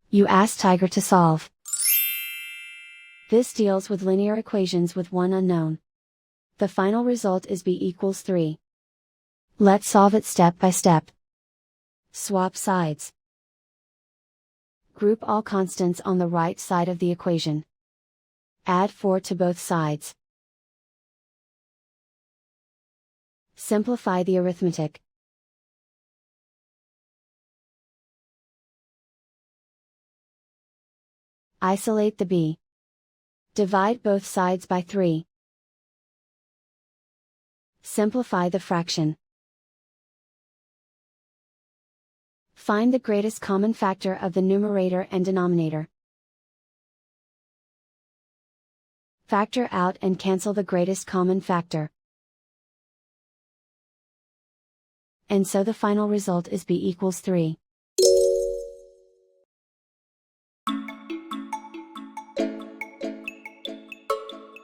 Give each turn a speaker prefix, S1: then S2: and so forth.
S1: You ask Tiger to solve. This deals with linear equations with one unknown. The final result is b equals 3. Let's solve it step by step. Swap sides. Group all constants on the right side of the equation. Add 4 to both sides. Simplify the arithmetic. Isolate the b. Divide both sides by 3. Simplify the fraction. Find the greatest common factor of the numerator and denominator. Factor out and cancel the greatest common factor. And so the final result is b equals 3.